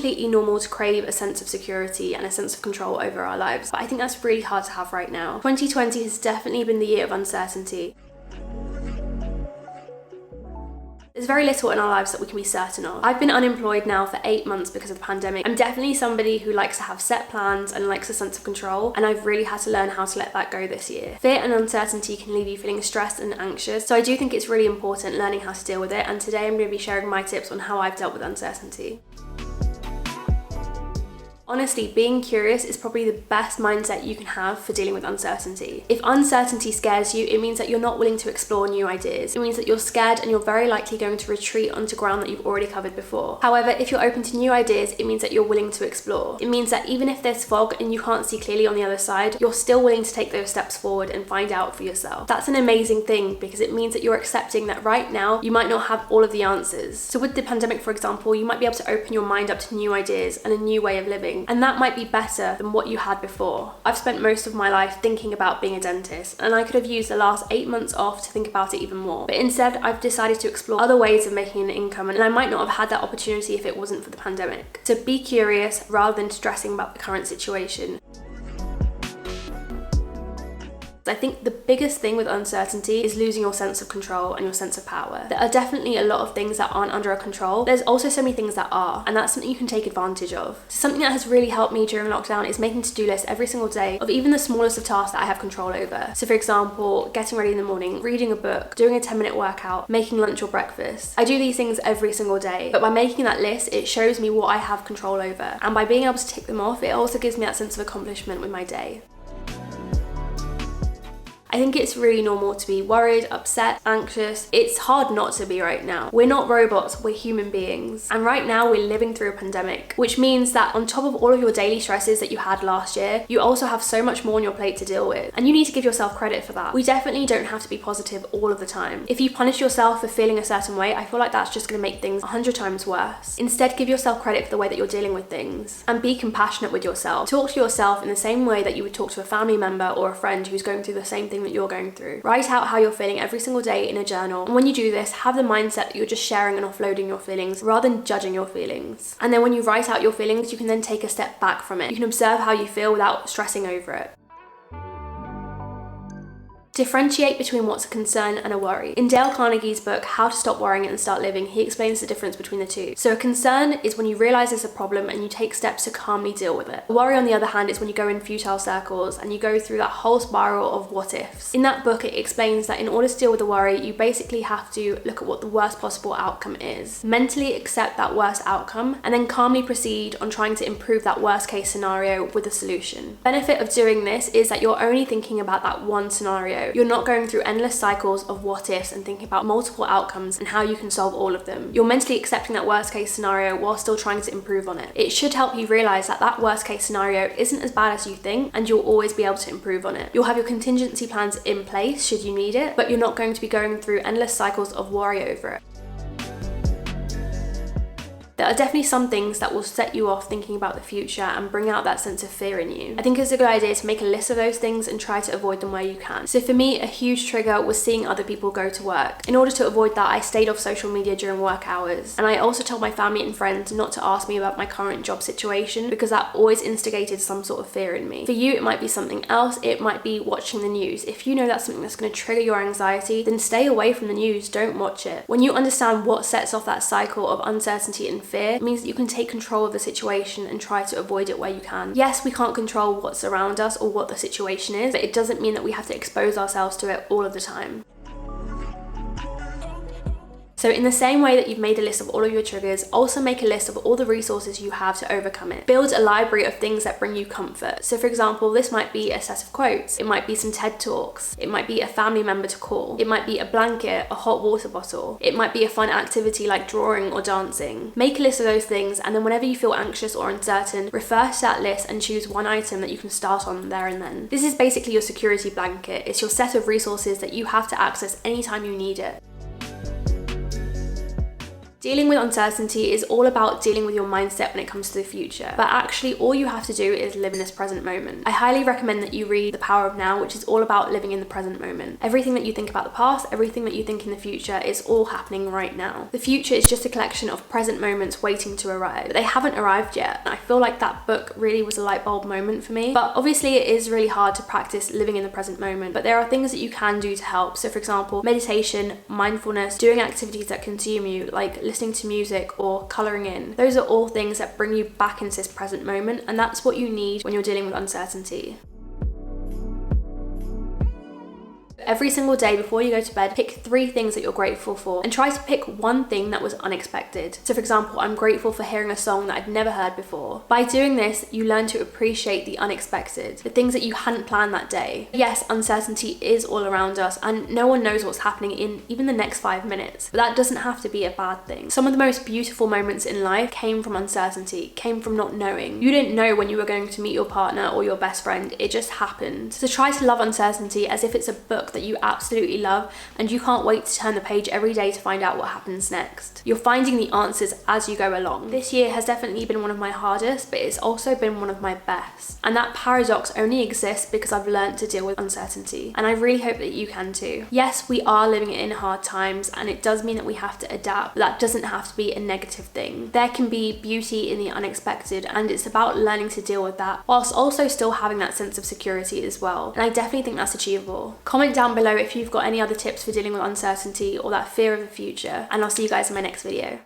completely normal to crave a sense of security and a sense of control over our lives, but I think that's really hard to have right now. 2020 has definitely been the year of uncertainty. There's very little in our lives that we can be certain of. I've been unemployed now for 8 months because of the pandemic. I'm definitely somebody who likes to have set plans and likes a sense of control, and I've really had to learn how to let that go this year. Fear and uncertainty can leave you feeling stressed and anxious, so I do think it's really important learning how to deal with it, and today I'm going to be sharing my tips on how I've dealt with uncertainty. Honestly, being curious is probably the best mindset you can have for dealing with uncertainty. If uncertainty scares you, it means that you're not willing to explore new ideas. It means that you're scared and you're very likely going to retreat onto ground that you've already covered before. However, if you're open to new ideas, it means that you're willing to explore. It means that even if there's fog and you can't see clearly on the other side, you're still willing to take those steps forward and find out for yourself. That's an amazing thing because it means that you're accepting that right now you might not have all of the answers. So with the pandemic, for example, you might be able to open your mind up to new ideas and a new way of living. And that might be better than what you had before. I've spent most of my life thinking about being a dentist, and I could have used the last 8 months off to think about it even more. But instead, I've decided to explore other ways of making an income, and I might not have had that opportunity if it wasn't for the pandemic. So be curious rather than stressing about the current situation. I think the biggest thing with uncertainty is losing your sense of control and your sense of power. There are definitely a lot of things that aren't under our control. There's also so many things that are, and that's something you can take advantage of. So something that has really helped me during lockdown is making to-do lists every single day of even the smallest of tasks that I have control over. So for example, getting ready in the morning, reading a book, doing a 10-minute workout, making lunch or breakfast. I do these things every single day, but by making that list, it shows me what I have control over. And by being able to tick them off, it also gives me that sense of accomplishment with my day. I think it's really normal to be worried, upset, anxious. It's hard not to be right now. We're not robots, we're human beings. And right now we're living through a pandemic, which means that on top of all of your daily stresses that you had last year, you also have so much more on your plate to deal with. And you need to give yourself credit for that. We definitely don't have to be positive all of the time. If you punish yourself for feeling a certain way, I feel like that's just gonna make things 100 times worse. Instead, give yourself credit for the way that you're dealing with things. And be compassionate with yourself. Talk to yourself in the same way that you would talk to a family member or a friend who's going through the same thing that you're going through. Write out how you're feeling every single day in a journal, and when you do this, have the mindset that you're just sharing and offloading your feelings rather than judging your feelings. And then when you write out your feelings, you can then take a step back from it. You can observe how you feel without stressing over it. Differentiate between what's a concern and a worry. In Dale Carnegie's book, How to Stop Worrying and Start Living, he explains the difference between the two. So a concern is when you realize there's a problem and you take steps to calmly deal with it. A worry, on the other hand, is when you go in futile circles and you go through that whole spiral of what ifs. In that book, it explains that in order to deal with a worry, you basically have to look at what the worst possible outcome is. Mentally accept that worst outcome and then calmly proceed on trying to improve that worst case scenario with a solution. Benefit of doing this is that you're only thinking about that one scenario. You're not going through endless cycles of what ifs and thinking about multiple outcomes and how you can solve all of them. You're mentally accepting that worst case scenario while still trying to improve on it. It should help you realize that that worst case scenario isn't as bad as you think, and you'll always be able to improve on it. You'll have your contingency plans in place should you need it, but you're not going to be going through endless cycles of worry over it. There are definitely some things that will set you off thinking about the future and bring out that sense of fear in you. I think it's a good idea to make a list of those things and try to avoid them where you can. So for me, a huge trigger was seeing other people go to work. In order to avoid that, I stayed off social media during work hours. And I also told my family and friends not to ask me about my current job situation because that always instigated some sort of fear in me. For you, it might be something else. It might be watching the news. If you know that's something that's going to trigger your anxiety, then stay away from the news. Don't watch it. When you understand what sets off that cycle of uncertainty and fear, it means that you can take control of the situation and try to avoid it where you can. Yes, we can't control what's around us or what the situation is, but it doesn't mean that we have to expose ourselves to it all of the time. So in the same way that you've made a list of all of your triggers, also make a list of all the resources you have to overcome it. Build a library of things that bring you comfort. So for example, this might be a set of quotes, it might be some TED Talks, it might be a family member to call, it might be a blanket, a hot water bottle, it might be a fun activity like drawing or dancing. Make a list of those things, and then whenever you feel anxious or uncertain, refer to that list and choose one item that you can start on there and then. This is basically your security blanket. It's your set of resources that you have to access anytime you need it. Dealing with uncertainty is all about dealing with your mindset when it comes to the future, but actually all you have to do is live in this present moment. I highly recommend that you read The Power of Now, which is all about living in the present moment. Everything that you think about the past, everything that you think in the future is all happening right now. The future is just a collection of present moments waiting to arrive, but they haven't arrived yet. I feel like that book really was a light bulb moment for me, but obviously it is really hard to practice living in the present moment, but there are things that you can do to help. So for example, meditation, mindfulness, doing activities that consume you, like listening to music or colouring in. Those are all things that bring you back into this present moment, and that's what you need when you're dealing with uncertainty. Every single day before you go to bed, pick 3 things that you're grateful for and try to pick one thing that was unexpected. So for example, I'm grateful for hearing a song that I'd never heard before. By doing this, you learn to appreciate the unexpected, the things that you hadn't planned that day. Yes, uncertainty is all around us and no one knows what's happening in even the next 5 minutes, but that doesn't have to be a bad thing. Some of the most beautiful moments in life came from uncertainty, came from not knowing. You didn't know when you were going to meet your partner or your best friend, it just happened. So try to love uncertainty as if it's a book that you absolutely love and you can't wait to turn the page every day to find out what happens next. You're finding the answers as you go along. This year has definitely been one of my hardest, but it's also been one of my best. And that paradox only exists because I've learned to deal with uncertainty. And I really hope that you can too. Yes, we are living in hard times and it does mean that we have to adapt, but that doesn't have to be a negative thing. There can be beauty in the unexpected and it's about learning to deal with that whilst also still having that sense of security as well. And I definitely think that's achievable. Comment down below if you've got any other tips for dealing with uncertainty or that fear of the future, and I'll see you guys in my next video.